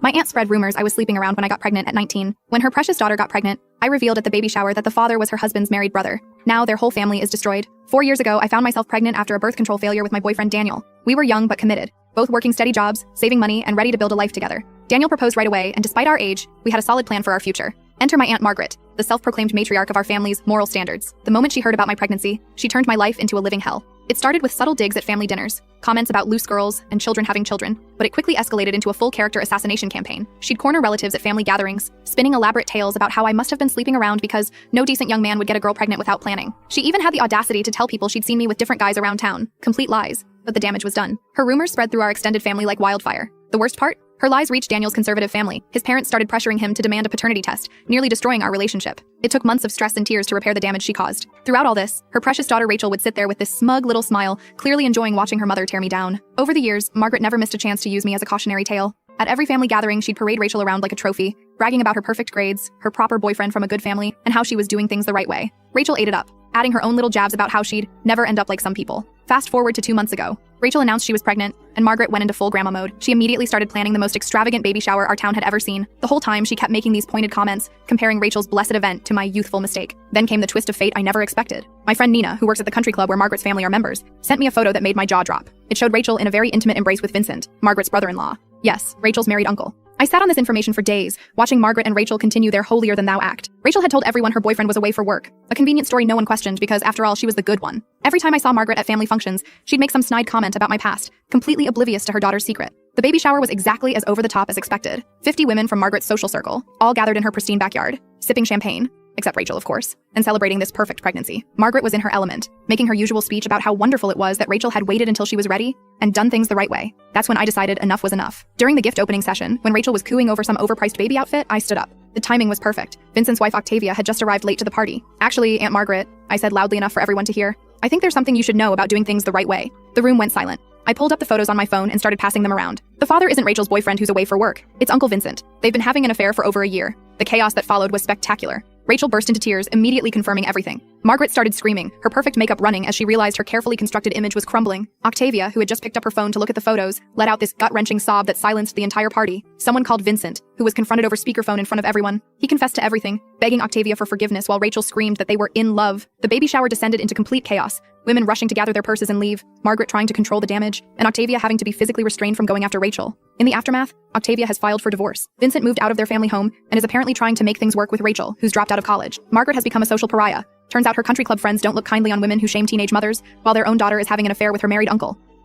My aunt spread rumors I was sleeping around when I got pregnant at 19. When her precious daughter got pregnant, I revealed at the baby shower that the father was her husband's married brother. Now their whole family is destroyed. 4 years ago, I found myself pregnant after a birth control failure with my boyfriend Daniel. We were young but committed, both working steady jobs, saving money, and ready to build a life together. Daniel proposed right away, and despite our age, we had a solid plan for our future. Enter my Aunt Margaret, the self-proclaimed matriarch of our family's moral standards. The moment she heard about my pregnancy, she turned my life into a living hell. It started with subtle digs at family dinners, comments about loose girls and children having children, but it quickly escalated into a full character assassination campaign. She'd corner relatives at family gatherings, spinning elaborate tales about how I must have been sleeping around because no decent young man would get a girl pregnant without planning. She even had the audacity to tell people she'd seen me with different guys around town. Complete lies, but the damage was done. Her rumors spread through our extended family like wildfire. The worst part? Her lies reached Daniel's conservative family. His parents started pressuring him to demand a paternity test, nearly destroying our relationship. It took months of stress and tears to repair the damage she caused. Throughout all this, her precious daughter Rachel would sit there with this smug little smile, clearly enjoying watching her mother tear me down. Over the years, Margaret never missed a chance to use me as a cautionary tale. At every family gathering, she'd parade Rachel around like a trophy, bragging about her perfect grades, her proper boyfriend from a good family, and how she was doing things the right way. Rachel ate it up, adding her own little jabs about how she'd never end up like some people. Fast forward to 2 months ago. Rachel announced she was pregnant, and Margaret went into full grandma mode. She immediately started planning the most extravagant baby shower our town had ever seen. The whole time, she kept making these pointed comments, comparing Rachel's blessed event to my youthful mistake. Then came the twist of fate I never expected. My friend Nina, who works at the country club where Margaret's family are members, sent me a photo that made my jaw drop. It showed Rachel in a very intimate embrace with Vincent, Margaret's brother-in-law. Yes, Rachel's married uncle. I sat on this information for days, watching Margaret and Rachel continue their holier-than-thou act. Rachel had told everyone her boyfriend was away for work, a convenient story no one questioned because, after all, she was the good one. Every time I saw Margaret at family functions, she'd make some snide comment about my past, completely oblivious to her daughter's secret. The baby shower was exactly as over-the-top as expected. 50 women from Margaret's social circle, all gathered in her pristine backyard, sipping champagne, except Rachel, of course, and celebrating this perfect pregnancy. Margaret was in her element, making her usual speech about how wonderful it was that Rachel had waited until she was ready and done things the right way. That's when I decided enough was enough. During the gift opening session, when Rachel was cooing over some overpriced baby outfit, I stood up. The timing was perfect. Vincent's wife Octavia had just arrived late to the party. Actually, Aunt Margaret, I said loudly enough for everyone to hear, I think there's something you should know about doing things the right way. The room went silent. I pulled up the photos on my phone and started passing them around. The father isn't Rachel's boyfriend who's away for work. It's Uncle Vincent. They've been having an affair for over a year. The chaos that followed was spectacular. Rachel burst into tears, immediately confirming everything. Margaret started screaming, her perfect makeup running as she realized her carefully constructed image was crumbling. Octavia, who had just picked up her phone to look at the photos, let out this gut-wrenching sob that silenced the entire party. Someone called Vincent, who was confronted over speakerphone in front of everyone. He confessed to everything, begging Octavia for forgiveness while Rachel screamed that they were in love. The baby shower descended into complete chaos. Women rushing to gather their purses and leave, Margaret trying to control the damage, and Octavia having to be physically restrained from going after Rachel. In the aftermath, Octavia has filed for divorce. Vincent moved out of their family home and is apparently trying to make things work with Rachel, who's dropped out of college. Margaret has become a social pariah. Turns out her country club friends don't look kindly on women who shame teenage mothers, while their own daughter is having an affair with her married uncle.